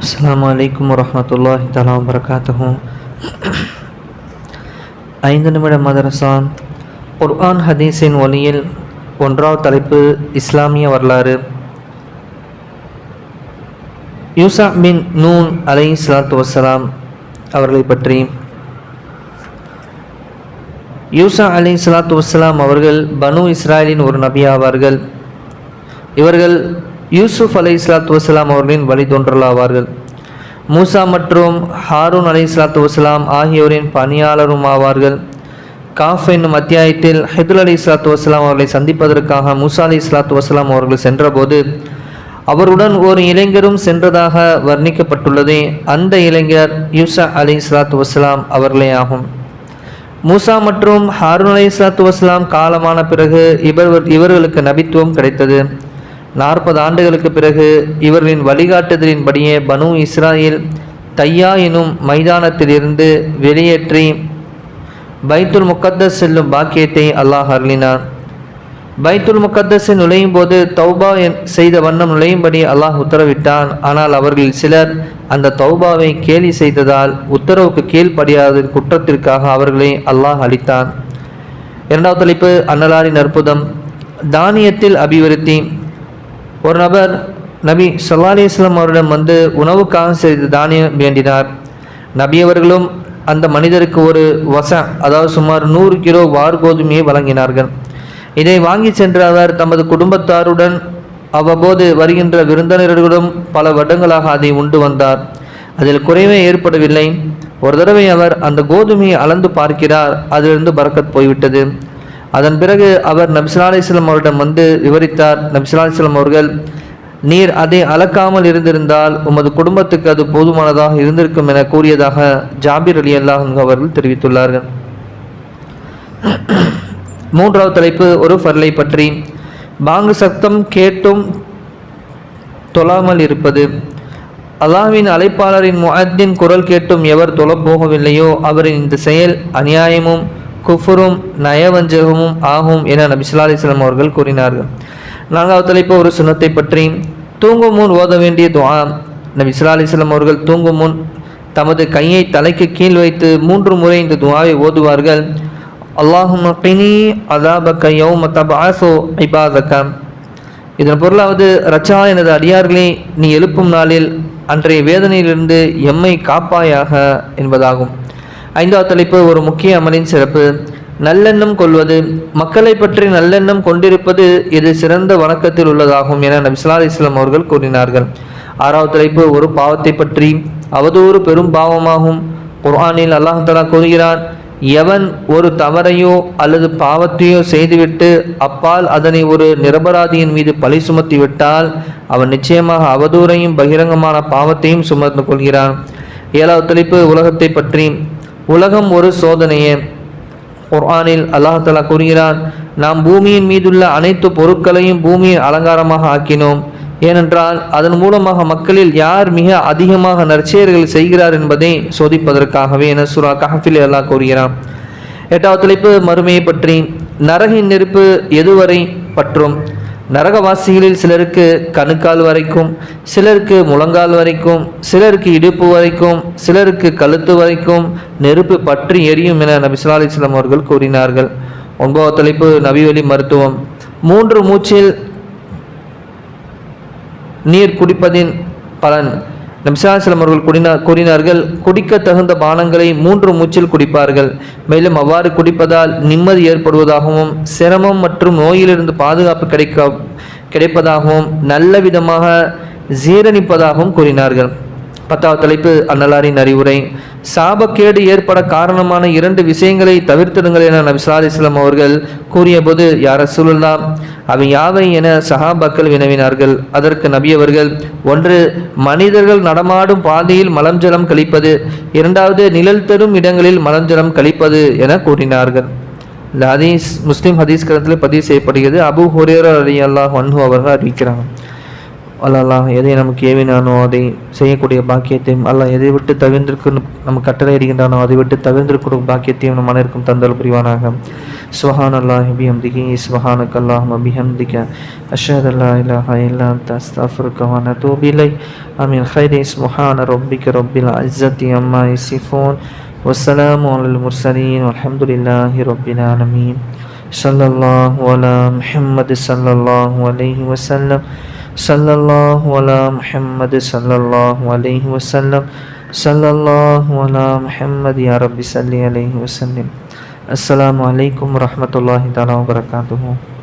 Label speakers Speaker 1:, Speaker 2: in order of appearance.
Speaker 1: அஸ்ஸலாமு அலைக்கும் வரஹ்மத்துல்லாஹி தஆலா வபரகாத்துஹு. 5 நிமிட மதரசா குர்ஆன் ஹதீஸின் ஒளியில் 1வது தலைப்பு இஸ்லாமிய வரலாறு. யூசா பின் நூன் அலைஹிஸ்ஸலாத்து வஸ்ஸலாம் அவர்களை பற்றி. யூசா அலைஹிஸ்ஸலாத்து வஸ்ஸலாம் அவர்கள் பனு இஸ்ராயலின் ஒரு நபி ஆவார்கள். இவர்கள் யூசுப் அலைஹிஸ்ஸலாத்து வஸ்ஸலாம் அவர்களின் வழித்தோன்றலாவார்கள். மூசா மற்றும் ஹாரூன் அலைஹிஸ்ஸலாத்து வஸ்ஸலாம் ஆகியோரின் பணியாளரும் ஆவார்கள். காஃப் என்னும் அத்தியாயத்தில் ஹித்ர் அலைஹிஸ்ஸலாத்து வஸ்ஸலாம் அவர்களை சந்திப்பதற்காக மூசா அலைஹிஸ்ஸலாத்து வஸ்ஸலாம் அவர்கள் சென்றபோது அவருடன் ஒரு இளைஞரும் சென்றதாக வர்ணிக்கப்பட்டுள்ளது. அந்த இளைஞர் யூசா அலைஹிஸ்ஸலாத்து வஸ்ஸலாம் அவர்களே ஆகும். மூசா மற்றும் ஹாரூன் அலைஹிஸ்ஸலாத்து வஸ்ஸலாம் காலமான பிறகு இவர்களுக்கு நபித்துவம் கிடைத்தது. 40 ஆண்டுகளுக்கு பிறகு இவர்களின் வழிகாட்டுதலின்படியே பனு இஸ்ராயில் தையா எனும் மைதானத்திலிருந்து வெளியேற்றி பைத்துல் முகத்தஸ் செல்லும் பாக்கியத்தை அல்லாஹ் அருளினான். பைத்துல் முகத்தஸில் நுழையும் போது தௌபா செய்த வண்ணம் நுழையும்படி அல்லாஹ் உத்தரவிட்டான். ஆனால் அவர்களில் சிலர் அந்த தௌபாவை கேலி செய்ததால் உத்தரவுக்கு கீழ்ப்படியாத குற்றத்திற்காக அவர்களை அல்லாஹ் அளித்தான். 2வது தலைப்பு அன்னலாரின் அற்புதம். தானியத்தில் அபிவிருத்தி. ஒரு நபர் நபி ஸல்லல்லாஹு அலைஹி வஸல்லம் அவரிடம் வந்து உணவுக்காக சிறிது தானியம் வேண்டினார். நபி அவர்களும் அந்த மனிதருக்கு ஒரு அதாவது சுமார் 100 கிலோ வார் கோதுமையை வழங்கினார்கள். இதை வாங்கி சென்ற அவர் தமது குடும்பத்தாருடன் அவ்வப்போது வருகின்ற விருந்தினர்களுடன் பல வருடங்களாக அதை உண்டு வந்தார். அதில் குறைவே ஏற்படவில்லை. ஒரு தடவை அவர் அந்த கோதுமையை அளந்து பார்க்கிறார். அதிலிருந்து பரக்கத் போய்விட்டது. அதன் பிறகு அவர் நபி ஸல்லல்லாஹு அலைஹி வஸல்லம் அவரிடம் வந்து விவரித்தார். நபி ஸல்லல்லாஹு அலைஹி வஸல்லம் அவர்கள், நீர் அதை அளக்காமல் இருந்திருந்தால் உமது குடும்பத்துக்கு அது போதுமானதாக இருந்திருக்கும் என கூறியதாக ஜாபிர் ரலியல்லாஹு அன்ஹு அவர்கள் தெரிவித்துள்ளார்கள். 3வது தலைப்பு ஒரு ஃபர்லை பற்றி. பாங்கு சத்தம் கேட்டும் தொழாமல் இருப்பது. அல்லாஹ்வின் அழைப்பாளரின் முஅத்தின் குரல் கேட்டும் எவர் தொழப் போகவில்லையோ அவரின் இந்த செயல் அநியாயமும் குஃபரும் நயவஞ்சகமும் ஆகும் என நபி ஸல்லல்லாஹு அலைஹி வஸல்லம் அவர்கள் கூறினார்கள். 4வது தலைப்பு ஒரு சுன்னத்தை பற்றி. தூங்கும் முன் ஓத வேண்டிய துஆ. நபி ஸல்லல்லாஹு அலைஹி வஸல்லம் அவர்கள் தூங்கும் முன் தமது கையை தலைக்கு கீழ் வைத்து 3 முறை இந்த துஆவை ஓதுவார்கள். அல்லாஹும்ம கினி அஸாபக யௌம தபஅஸு இபாதக. இதன் பொருளாவது, ரச்சா எனது அடியார்களே, நீ எழுப்பும் நாளில் அன்றைய வேதனையிலிருந்து எம்மை காப்பாயாக என்பதாகும். 5வது தலைப்பு ஒரு முக்கிய அமலின் சிறப்பு. நல்லெண்ணம் கொள்வது. மக்களை பற்றி நல்லெண்ணம் கொண்டிருப்பது இது சிறந்த வணக்கத்தில் உள்ளதாகும் என நபி ஸல்லல்லாஹு அலைஹி வஸல்லம் அவர்கள் கூறினார்கள். 6வது தலைப்பு ஒரு பாவத்தை பற்றி. அவதூறு பெரும் பாவமாகும். குர்ஆனில் அல்லாஹ் தஆலா கூறுகிறான், எவன் ஒரு தவறையோ அல்லது பாவத்தையோ செய்துவிட்டு அப்பால் அதனை ஒரு நிரபராதியின் மீது பழி சுமத்தி விட்டால் அவன் நிச்சயமாக அவதூறையும் பகிரங்கமான பாவத்தையும் சுமந்து கொள்கிறான். 7வது தலைப்பு உலகத்தை பற்றி. உலகம் ஒரு சோதனையே. குர்ஆனில் அல்லாஹ் தஆலா கூறுகிறான், நாம் பூமியின் மீதுள்ள அனைத்து பொருட்களையும் பூமியின் அலங்காரமாக ஆக்கினோம். ஏனென்றால் அதன் மூலமாக மக்களில் யார் மிக அதிகமாக நற்செயல்கள் செய்கிறார் என்பதை சோதிப்பதற்காகவே என சூரா கஹ்ஃபில் அல்லாஹ் கூறுகிறான். 8வது தலைப்பு மறுமையை பற்றி. நரகின் நெருப்பு எதுவரை பற்றும்? நரகவாசிகளில் சிலருக்கு கணுக்கால் வரைக்கும், சிலருக்கு முழங்கால் வரைக்கும், சிலருக்கு இடுப்பு வரைக்கும், சிலருக்கு கழுத்து வரைக்கும் நெருப்பு பற்றி எரியும் என நபி ஸல்லல்லாஹு அலைஹி வஸல்லம் அவர்கள் கூறினார்கள். 9வது தலைப்பு நபிவழி மருத்துவம். 3 மூச்சில் நீர் குடிப்பதின் பலன். நபி ஸல்லல்லாஹு அலைஹி வஸல்லம் அவர்கள் கூறினார்கள், குடிக்க தகுந்த பானங்களை 3 மூச்சில் குடிப்பார்கள். மேலும் அவ்வாறு குடிப்பதால் நிம்மதி ஏற்படுவதாகவும் சிரமம் மற்றும் நோயிலிருந்து பாதுகாப்பு கிடைப்பதாகவும் நல்ல விதமாக ஜீரணிப்பதாகவும் கூறினார்கள். 10வது தலைப்பு அன்னலாரின் அறிவுரை. சாபக்கேடு ஏற்பட காரணமான 2 விஷயங்களை தவிர்த்திடுங்கள் என நபி ஸல்லல்லாஹு அலைஹி வஸல்லம் அவர்கள் கூறியபோது, யா ரசூலுல்லாஹ், அவை யாவை என சஹாபாக்கள் வினவினார்கள். அதற்கு நபி அவர்கள், 1 மனிதர்கள் நடமாடும் பாதையில் மலஞ்சலம் கழிப்பது, 2வது நிழல் தரும் இடங்களில் மலஞ்சலம் கழிப்பது என கூறினார்கள். இந்த ஹதீஸ் முஸ்லிம் ஹதீஸ் கிரந்தத்தில் பதிவு செய்யப்படுகிறது. அபூ ஹுரைரா ரலியல்லாஹு அன்ஹு அவர்கள் அறிவிக்கிறாங்க. அல்லாஹ் எதை நமக்கு ஏவினானோ அதை செய்யக்கூடிய பாக்கியத்தையும், அல்லாஹ் எதை விட்டு தவிர்ந்திருக்கு நம்ம கட்டளை இடுகின்றானோ அதை விட்டு தவிர்ந்திருக்கூடிய பாக்கியத்தையும் நம் அனைவருக்கும் தந்தல் புரிவானாக. சுப்ஹானல்லாஹி பிஹம்திஹி சுப்ஹானக்கல்லாஹும்ம பிஹம்திக அஷ்ஹது அல்லா இலாஹா இல்லா அன்த அஸ்தக்ஃபிருக வ அதூபு இலைக். ஆமீன். ஹைரி. சுப்ஹான ரப்பிக ரப்பில் இஸ்ஸத்தி அம்மா யசிஃபூன் வஸ்ஸலாமு அலல் முர்ஸலீன் வல்ஹம்துலில்லாஹி ரப்பில் ஆலமீன். ஸல்லல்லாஹு அலா முஹம்மது ஸல்லல்லாஹு அலைஹி வஸல்லம். ஸல்லல்லாஹு அலா முஹம்மது ஸல்லல்லாஹு அலைஹி வஸல்லம். ஸல்லல்லாஹு அலா முஹம்மது யா ரப்பி ஸல்லி அலைஹி வஸல்லம். அஸ்ஸலாமு அலைக்கும் வரஹ்மத்துல்லாஹி தஆலா வபரகாத்துஹு.